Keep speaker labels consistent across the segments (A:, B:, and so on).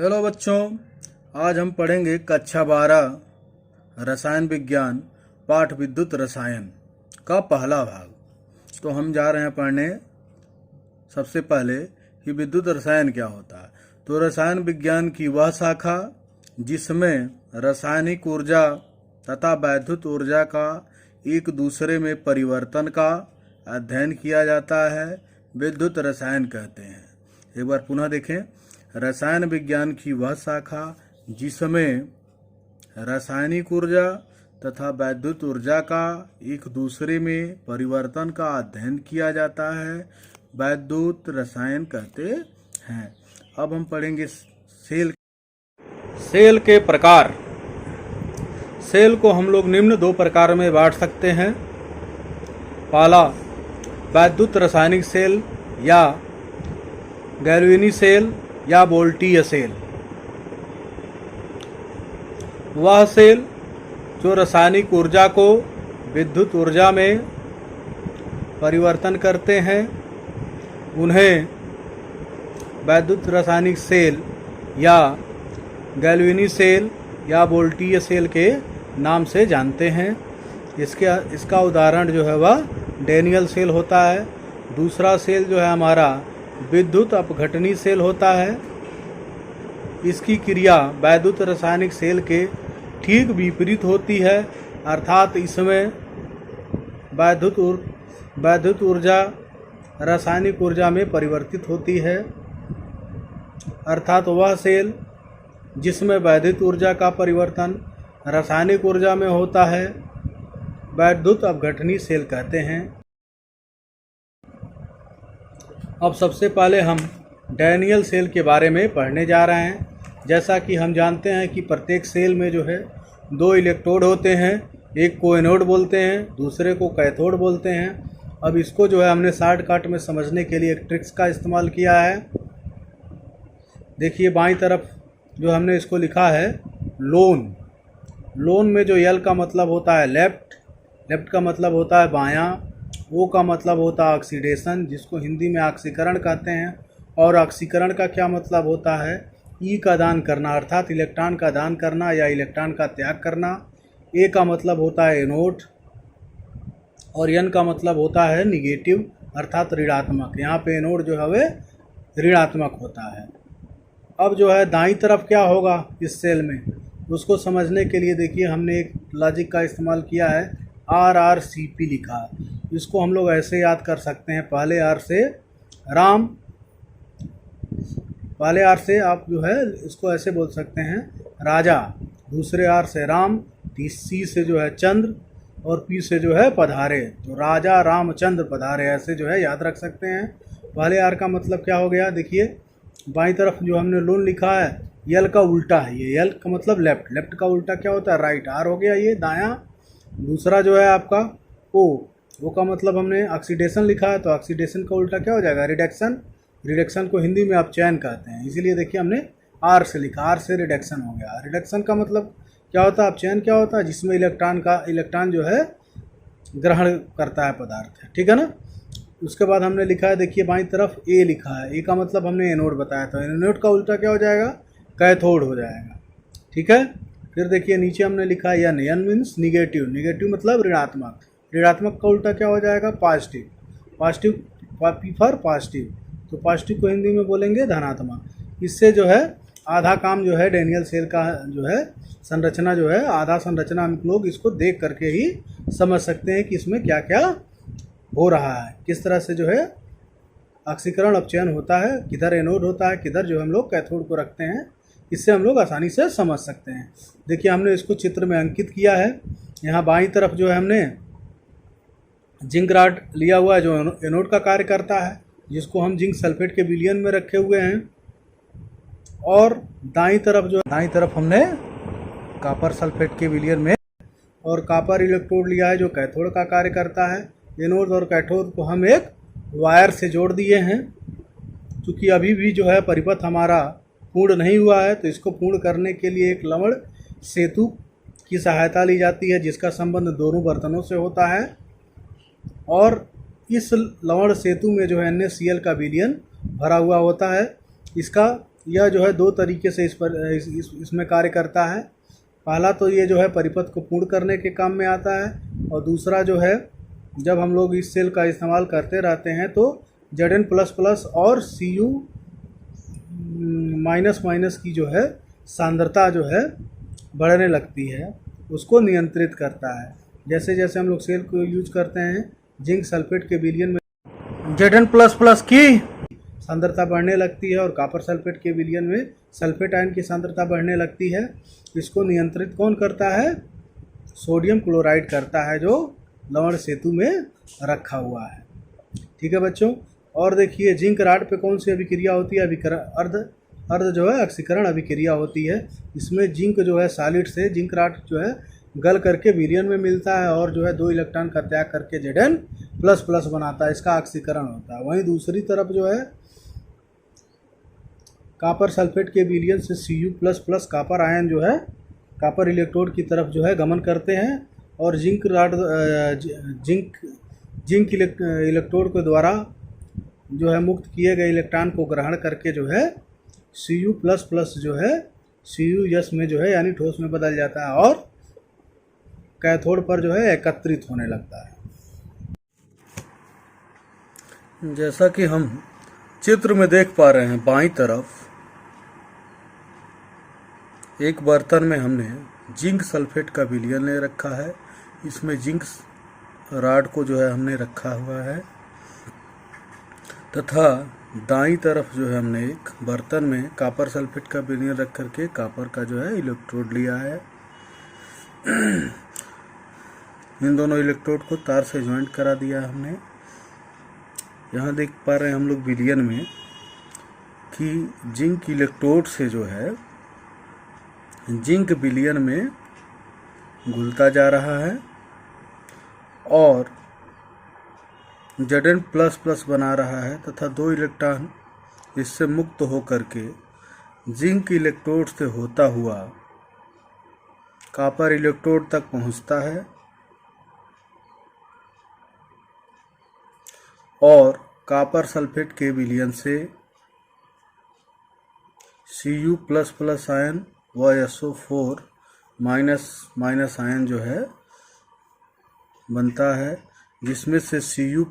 A: Hello बच्चों, आज हम पढ़ेंगे कक्षा 12 रसायन विज्ञान पाठ विद्युत रसायन का पहला भाग। तो हम जा रहे हैं पढ़ने सबसे पहले कि विद्युत रसायन क्या होता है। तो रसायन विज्ञान की वह शाखा जिसमें रासायनिक ऊर्जा तथा वैद्युत ऊर्जा का एक दूसरे में परिवर्तन का अध्ययन किया जाता है, विद्युत रसायन कहते हैं। एक बार पुनः देखें, रसायन विज्ञान की वह शाखा जिसमें रासायनिक ऊर्जा तथा वैद्युत ऊर्जा का एक दूसरे में परिवर्तन का अध्ययन किया जाता है, वैद्युत रसायन कहते हैं। अब हम पढ़ेंगे सेल के प्रकार। सेल को हम लोग निम्न दो प्रकार में बांट सकते हैं। पहला, वैद्युत रासायनिक सेल या गैल्वेनी सेल या वोल्टीय सेल। वह सेल जो रासायनिक ऊर्जा को विद्युत ऊर्जा में परिवर्तन करते हैं, उन्हें वैद्युत रासायनिक सेल या गैल्वेनी सेल या वोल्टीय सेल के नाम से जानते हैं। इसका उदाहरण जो है वह डैनियल सेल होता है। दूसरा सेल जो है हमारा विद्युत अपघटनी सेल होता है। इसकी क्रिया वैद्युत रासायनिक सेल के ठीक विपरीत होती है, अर्थात इसमें वैद्युत ऊर्जा रासायनिक ऊर्जा में परिवर्तित होती है। अर्थात वह सेल जिसमें वैद्युत ऊर्जा का परिवर्तन रासायनिक ऊर्जा में होता है, वैद्युत अपघटनी सेल कहते हैं। अब सबसे पहले हम डैनियल सेल के बारे में पढ़ने जा रहे हैं। जैसा कि हम जानते हैं कि प्रत्येक सेल में जो है दो इलेक्ट्रोड होते हैं, एक को एनोड बोलते हैं, दूसरे को कैथोड बोलते हैं। अब इसको जो है हमने शॉर्टकट में समझने के लिए एक ट्रिक्स का इस्तेमाल किया है। देखिए बाईं तरफ जो हमने इसको लिखा है लोन। लोन में जो यल का मतलब होता है लेफ्ट का मतलब होता है बायां, ओ का मतलब होता है ऑक्सीडेशन, जिसको हिंदी में ऑक्सीकरण कहते हैं। और ऑक्सीकरण का क्या मतलब होता है? ई का दान करना, अर्थात इलेक्ट्रॉन का दान करना या इलेक्ट्रॉन का त्याग करना। ए का मतलब होता है एनोड और एन का मतलब होता है निगेटिव, अर्थात ऋणात्मक। यहाँ पे एनोड जो है वे ऋणात्मक होता है। अब जो है दाईं तरफ क्या होगा इस सेल में, उसको समझने के लिए देखिए हमने एक लॉजिक का इस्तेमाल किया है, RRCP लिखा है। इसको हम लोग ऐसे याद कर सकते हैं, पहले आर से राम, पहले आर से आप जो है इसको ऐसे बोल सकते हैं राजा, दूसरे आर से राम, सी से जो है चंद्र और पी से जो है पधारे। तो राजा रामचंद्र पधारे, ऐसे जो है याद रख सकते हैं। पहले आर का मतलब क्या हो गया, देखिए बाईं तरफ जो हमने लोन लिखा है यल का उल्टा है, ये यल का मतलब लेफ्ट का उल्टा क्या होता है राइट, आर हो गया ये दायां। दूसरा जो है आपका ओ का मतलब हमने ऑक्सीडेशन लिखा है, तो ऑक्सीडेशन का उल्टा क्या हो जाएगा रिडक्शन को हिंदी में आप चयन कहते हैं, इसीलिए देखिए हमने आर से लिखा, आर से रिडक्शन हो गया। रिडक्शन का मतलब क्या होता है, आप चयन क्या होता है, जिसमें इलेक्ट्रॉन जो है ग्रहण करता है पदार्थ, ठीक है ना। उसके बाद हमने लिखा है, देखिए बाईं तरफ ए लिखा है, ए का मतलब हमने एनोड बताया था, एनोड का उल्टा क्या हो जाएगा कैथोड हो जाएगा, ठीक है। फिर देखिए नीचे हमने लिखा है एन मीन्स निगेटिव मतलब ऋणात्मक का उल्टा क्या हो जाएगा पॉजिटिव पी फॉर पॉजिटिव, तो पॉजिटिव को हिंदी में बोलेंगे धनात्मक। इससे जो है आधा काम जो है डैनियल सेल का जो है संरचना जो है आधा संरचना हम लोग इसको देख करके ही समझ सकते हैं कि इसमें क्या क्या हो रहा है, किस तरह से जो है ऑक्सीकरण अपचयन होता है, किधर एनोड होता है, किधर जो हम लोग कैथोड को रखते हैं। इससे हम लोग आसानी से समझ सकते हैं। देखिए हमने इसको चित्र में अंकित किया है। यहाँ बाईं तरफ जो है हमने जिंक रॉड लिया हुआ है जो एनोड का कार्य करता है, जिसको हम जिंक सल्फेट के विलयन में रखे हुए हैं। और दाईं तरफ हमने कॉपर सल्फेट के विलयन में और कॉपर इलेक्ट्रोड लिया है जो कैथोड का कार्य करता है। एनोड और कैथोड को हम एक वायर से जोड़ दिए हैं। क्योंकि अभी भी जो है परिपथ हमारा पूर्ण नहीं हुआ है, तो इसको पूर्ण करने के लिए एक लवण सेतु की सहायता ली जाती है, जिसका संबंध दोनों बर्तनों से होता है। और इस लवण सेतु में जो है NaCl का विलयन भरा हुआ होता है। इसका यह जो है 2 तरीके से इसमें कार्य करता है। पहला तो ये जो है परिपथ को पूर्ण करने के काम में आता है, और दूसरा जो है जब हम लोग इस सेल का इस्तेमाल करते रहते हैं तो Zn++ और Cu माइनस माइनस की जो है सांद्रता जो है बढ़ने लगती है, उसको नियंत्रित करता है। जैसे जैसे हम लोग सेल को यूज करते हैं, जिंक सल्फेट के विलयन में Zn++ की सांद्रता बढ़ने लगती है और कॉपर सल्फेट के विलयन में सल्फेट आयन की सांद्रता बढ़ने लगती है। इसको नियंत्रित कौन करता है? सोडियम क्लोराइड करता है, जो लवण सेतु में रखा हुआ है। ठीक है बच्चों। और देखिए जिंक राड पे कौन सी अभिक्रिया होती है? अर्ध जो है ऑक्सीकरण अभिक्रिया होती है। इसमें जिंक जो है सॉलिड से जिंक राड जो है गल करके विलयन में मिलता है और जो है 2 इलेक्ट्रॉन का त्याग करके Zn++ बनाता है, इसका ऑक्सीकरण होता है। वहीं दूसरी तरफ जो है कॉपर सल्फेट के विलयन से Cu++ कॉपर आयन जो है कॉपर इलेक्ट्रोड की तरफ जो है गमन करते हैं और जिंक इलेक्ट्रोड के द्वारा जो है मुक्त किए गए इलेक्ट्रॉन को ग्रहण करके जो है Cu++ जो है Cus में जो है यानी ठोस में बदल जाता है और कैथोड पर जो है एकत्रित होने लगता है। जैसा कि हम चित्र में देख पा रहे हैं, बाईं तरफ एक बर्तन में हमने जिंक सल्फेट का विलयन ले रखा है। इसमें जिंक राड को जो है हमने रखा हुआ है, तथा दाईं तरफ जो है हमने एक बर्तन में कॉपर सल्फेट का विलयन रख करके कॉपर का जो है इलेक्ट्रोड लिया है। इन दोनों इलेक्ट्रोड को तार से ज्वाइंट करा दिया हमने। यहाँ देख पा रहे हैं हम लोग विलयन में कि जिंक इलेक्ट्रोड से जो है जिंक विलयन में घुलता जा रहा है और Zn++ बना रहा है, तथा 2 इलेक्ट्रॉन इससे मुक्त होकर के जिंक इलेक्ट्रोड से होता हुआ कॉपर इलेक्ट्रोड तक पहुंचता है और कॉपर सल्फेट के विलयन से Cu++ आयन व SO4 माइनस आयन जो है बनता है, जिसमें से Cu++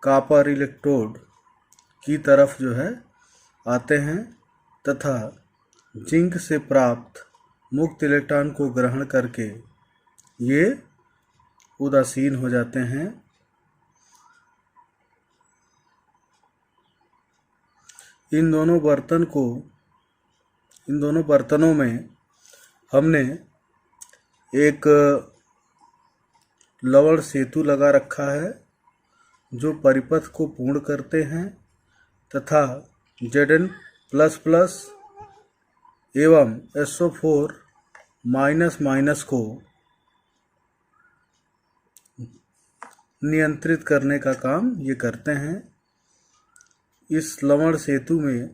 A: कॉपर इलेक्ट्रोड की तरफ जो है आते हैं तथा जिंक से प्राप्त मुक्त इलेक्ट्रॉन को ग्रहण करके ये उदासीन हो जाते हैं। इन दोनों बर्तनों में हमने एक लवण सेतु लगा रखा है जो परिपथ को पूर्ण करते हैं तथा Zn++ एवं SO4 माइनस को नियंत्रित करने का काम ये करते हैं। इस लवण सेतु में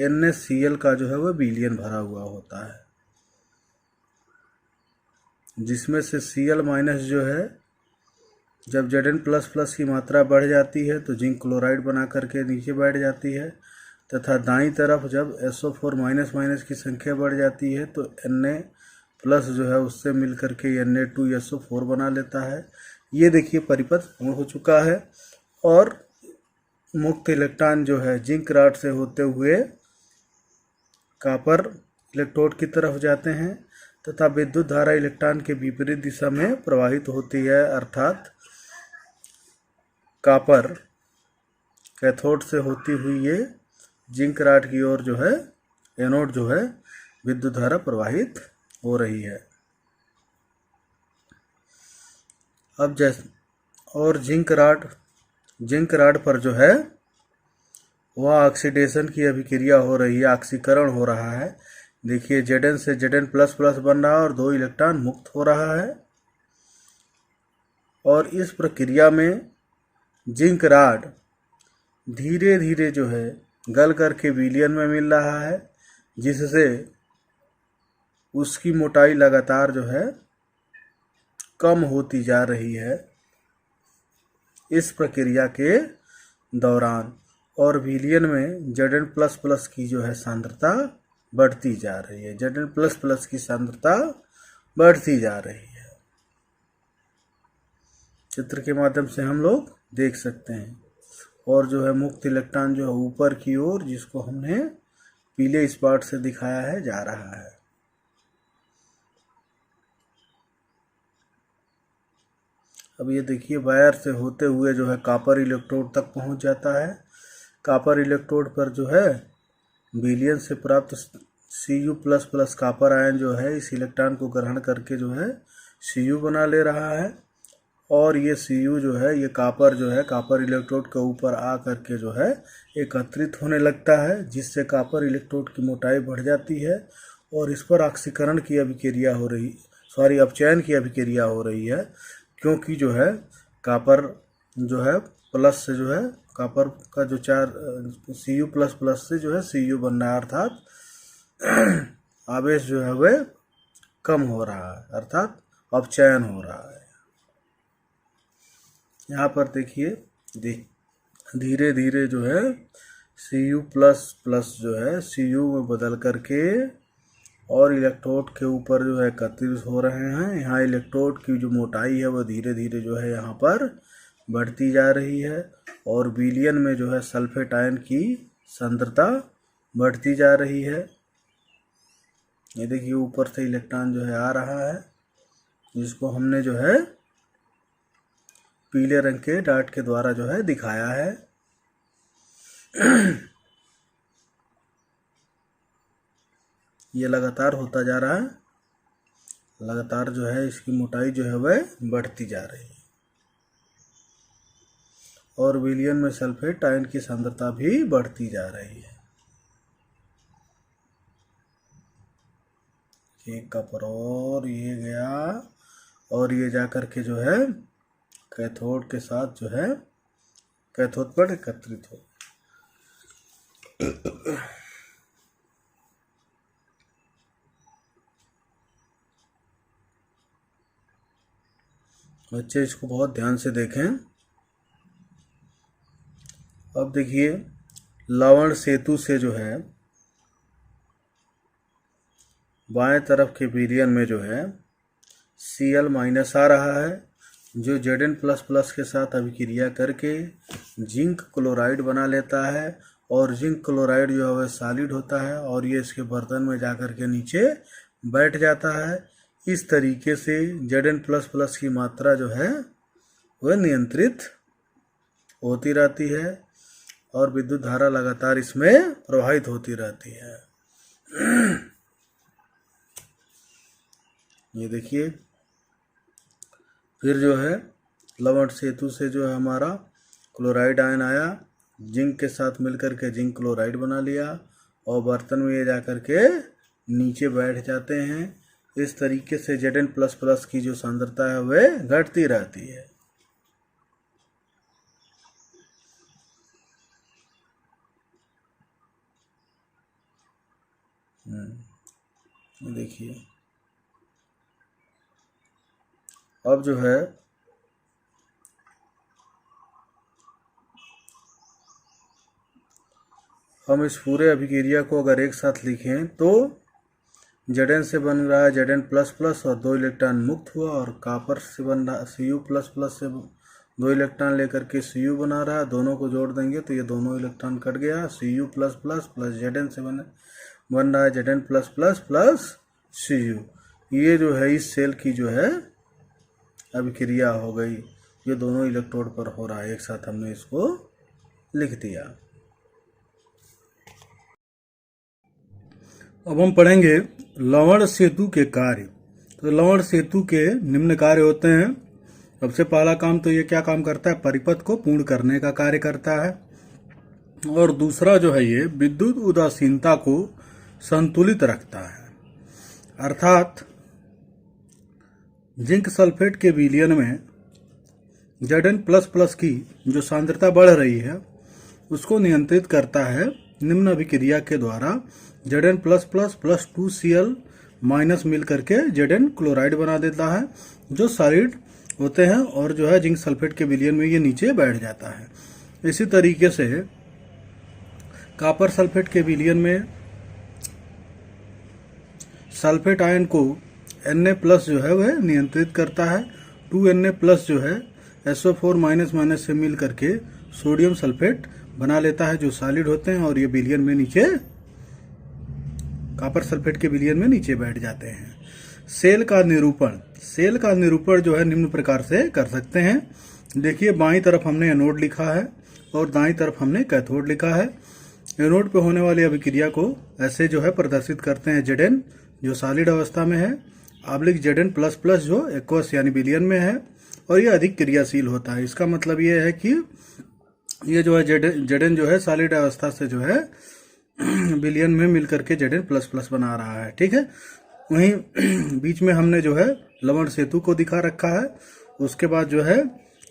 A: NaCl का जो है वह विलयन भरा हुआ होता है, जिसमें से Cl- जो है जब Zn++ की मात्रा बढ़ जाती है तो जिंक क्लोराइड बना करके नीचे बैठ जाती है, तथा दाईं तरफ जब SO4 की संख्या बढ़ जाती है तो Na+ जो है उससे मिल करके Na2SO4 बना लेता है। ये देखिए परिपथ पूर्ण हो चुका है और मुक्त इलेक्ट्रॉन जो है जिंक राड से होते हुए कॉपर इलेक्ट्रोड की तरफ जाते हैं तथा विद्युत धारा इलेक्ट्रॉन के विपरीत दिशा में प्रवाहित होती है, अर्थात कॉपर कैथोड से होती हुई ये जिंक राड की ओर जो है एनोड जो है विद्युत धारा प्रवाहित हो रही है। अब और जिंक राड पर जो है वह ऑक्सीडेशन की अभिक्रिया हो रही है, ऑक्सीकरण हो रहा है। देखिए Zn से Zn++ बन रहा है और 2 इलेक्ट्रॉन मुक्त हो रहा है और इस प्रक्रिया में जिंक राड धीरे धीरे जो है गल करके विलयन में मिल रहा है, जिससे उसकी मोटाई लगातार जो है कम होती जा रही है इस प्रक्रिया के दौरान। और विलियन में Zn++ की जो है सांद्रता बढ़ती जा रही है। Zn++ की सांद्रता बढ़ती जा रही है। चित्र के माध्यम से हम लोग देख सकते हैं। और जो है मुक्त इलेक्ट्रॉन जो है ऊपर की ओर, जिसको हमने पीले स्पॉट से दिखाया है, जा रहा है। अब ये देखिए वायर से होते हुए जो है कॉपर इलेक्ट्रोड तक पहुंच जाता है। कॉपर इलेक्ट्रोड पर जो है विलियन से प्राप्त Cu++ कॉपर आयन जो है इस इलेक्ट्रॉन को ग्रहण करके जो है Cu बना ले रहा है। और ये Cu जो है, ये कॉपर जो है कॉपर इलेक्ट्रोड के ऊपर आ करके जो है एकत्रित होने लगता है, जिससे कॉपर इलेक्ट्रोड की मोटाई बढ़ जाती है और इस पर ऑक्सीकरण की अभिक्रिया हो रही, अपचयन की अभिक्रिया हो रही है। क्योंकि जो है कॉपर जो है प्लस से जो है कॉपर का जो Cu++ से जो है Cu बन रहा है, अर्थात आवेश जो है वह कम हो रहा है, अर्थात अपचयन हो रहा है। यहाँ पर देखिए धीरे धीरे जो है Cu++ जो है Cu में बदल करके और इलेक्ट्रोड के ऊपर जो है एकत्रित हो रहे हैं। यहाँ इलेक्ट्रोड की जो मोटाई है वह धीरे धीरे जो है यहाँ पर बढ़ती जा रही है और विलियन में जो है सल्फेट आयन की सांद्रता बढ़ती जा रही है। ये देखिए ऊपर से इलेक्ट्रॉन जो है आ रहा है, जिसको हमने जो है पीले रंग के डॉट के द्वारा जो है दिखाया है। ये लगातार होता जा रहा है, लगातार जो है इसकी मोटाई जो है वह बढ़ती जा रही है और विलियन में सल्फेट आयन की सांद्रता भी बढ़ती जा रही है। एक कपर और ये गया और ये जा करके जो है कैथोड के साथ जो है कैथोड पर एकत्रित हो। बच्चे इसको बहुत ध्यान से देखें। अब देखिए लवण सेतु से जो है बाएं तरफ के विलियन में जो है Cl- आ रहा है, जो Zn++ के साथ अभिक्रिया करके जिंक क्लोराइड बना लेता है और जिंक क्लोराइड जो है वह सॉलिड होता है और ये इसके बर्तन में जाकर के नीचे बैठ जाता है। इस तरीके से Zn++ की मात्रा जो है वह नियंत्रित होती रहती है और विद्युत धारा लगातार इसमें प्रवाहित होती रहती है। ये देखिए फिर जो है लवण सेतु से जो है हमारा क्लोराइड आयन आया, जिंक के साथ मिलकर के जिंक क्लोराइड बना लिया और बर्तन में ये जाकर के नीचे बैठ जाते हैं। इस तरीके से Zn++ की जो सांद्रता है वह घटती रहती है। देखिए अब जो है हम इस पूरे अभिक्रिया को अगर एक साथ लिखें तो Zn से बन रहा है Zn++ और 2 इलेक्ट्रॉन मुक्त हुआ और कॉपर से बन रहा Cu++ से 2 इलेक्ट्रॉन लेकर के Cu बना रहा है। दोनों को जोड़ देंगे तो ये दोनों इलेक्ट्रॉन कट गया। Cu++ प्लस Zn से बन रहा है Zn++ प्लस Cu। ये जो है इस सेल की जो है अभिक्रिया हो गई, ये दोनों इलेक्ट्रोड पर हो रहा है। एक साथ हमने इसको लिख दिया। अब हम पढ़ेंगे लवण सेतु के कार्य। तो लवण सेतु के निम्न कार्य होते हैं। सबसे पहला काम तो ये क्या काम करता है, परिपथ को पूर्ण करने का कार्य करता है। और दूसरा जो है ये विद्युत उदासीनता को संतुलित रखता है, अर्थात जिंक सल्फेट के विलयन में Zn++ की जो सांद्रता बढ़ रही है उसको नियंत्रित करता है निम्न अभिक्रिया के द्वारा। Zn++ प्लस 2Cl- मिल करके Zn क्लोराइड बना देता है, जो सॉलिड होते हैं और जो है जिंक सल्फेट के विलयन में ये नीचे बैठ जाता है। इसी तरीके से कॉपर सल्फेट के विलयन में सल्फेट आयन को Na प्लस जो है वह नियंत्रित करता है। 2Na प्लस जो है SO4 माइनस माइनस से मिल करके सोडियम सल्फेट बना लेता है जो सॉलिड होते हैं, और ये विलयन में नीचे कॉपर सल्फेट के विलयन में नीचे बैठ जाते हैं। सेल का निरूपण जो है निम्न प्रकार से कर सकते हैं। देखिए, बाईं तरफ हमने एनोड लिखा है और दाईं तरफ हमने कैथोड लिखा है। एनोड पे होने वाली अभिक्रिया को ऐसे जो है प्रदर्शित करते हैं, Zn जो सॉलिड अवस्था में है, आब्लिक Zn प्लस प्लस जो एक्वस यानी विलयन में है, और ये अधिक क्रियाशील होता है। इसका मतलब ये है कि ये जो है Zn जो है सॉलिड अवस्था से जो है विलयन में मिलकर के Zn प्लस प्लस बना रहा है। ठीक है, वहीं बीच में हमने जो है लवण सेतु को दिखा रखा है। उसके बाद जो है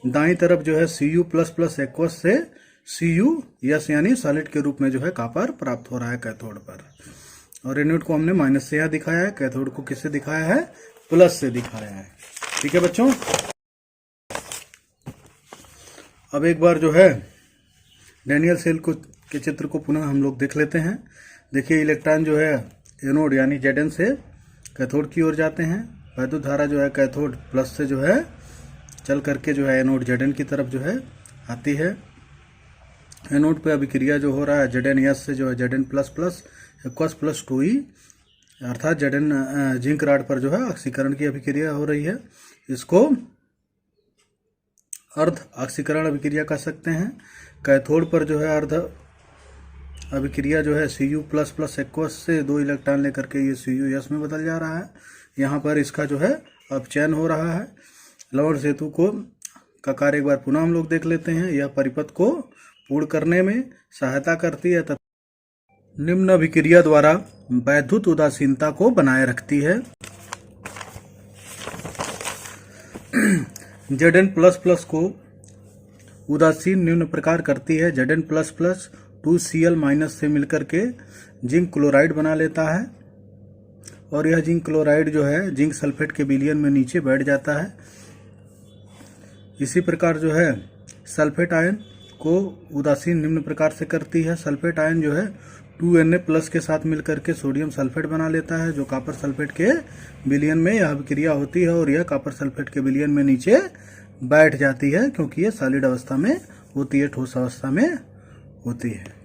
A: दाईं तरफ जो है Cu प्लस प्लस एक्वस से Cu यानी सॉलिड के रूप में जो है कॉपर प्राप्त हो रहा है कैथोड पर। और एनोड को हमने माइनस से यहाँ दिखाया है, कैथोड को किससे दिखाया है, प्लस से दिखाया है। ठीक है बच्चों, अब एक बार जो है डैनियल सेल के चित्र को पुनः हम लोग देख लेते हैं। देखिए, इलेक्ट्रॉन जो है एनोड यानी Zn से कैथोड की ओर जाते हैं। वैद्युत धारा जो है कैथोड प्लस से जो है चल करके जो है एनोड Zn की तरफ जो है आती है। एनोड पे अभिक्रिया जो हो रहा है Zn से जो है Zn plus plus aqueous plus 2e अर्थात Zn जिंक रॉड पर जो है ऑक्सीकरण की अभिक्रिया हो रही है। इसको अर्ध ऑक्सीकरण अभिक्रिया कह सकते हैं। कैथोड पर जो है अर्ध अभिक्रिया जो है Cu प्लस प्लस एक्वस से 2 इलेक्ट्रॉन लेकर के ये Cu में बदल जा रहा है। यहाँ पर इसका जो है अपचयन हो रहा है। लवण सेतु को का कार्य एक बार पुनः हम लोग देख लेते हैं। यह परिपथ को पूर्ण करने में सहायता करती है तथा निम्न अभिक्रिया द्वारा वैद्युत उदासीनता को बनाए रखती है। Zn प्लस प्लस को उदासीन निम्न प्रकार करती है। Zn plus plus 2Cl minus से मिलकर के जिंक क्लोराइड बना लेता है, और यह जिंक क्लोराइड जो है जिंक सल्फेट के विलयन में नीचे बैठ जाता है। इसी प्रकार जो है सल्फेट आयन को उदासीन निम्न प्रकार से करती है। सल्फेट आयन जो है 2Na प्लस के साथ मिलकर के सोडियम सल्फेट बना लेता है, जो कॉपर सल्फेट के विलयन में यह अभिक्रिया होती है, और यह कॉपर सल्फेट के विलयन में नीचे बैठ जाती है, क्योंकि यह सॉलिड अवस्था में होती है, ठोस अवस्था में होती है।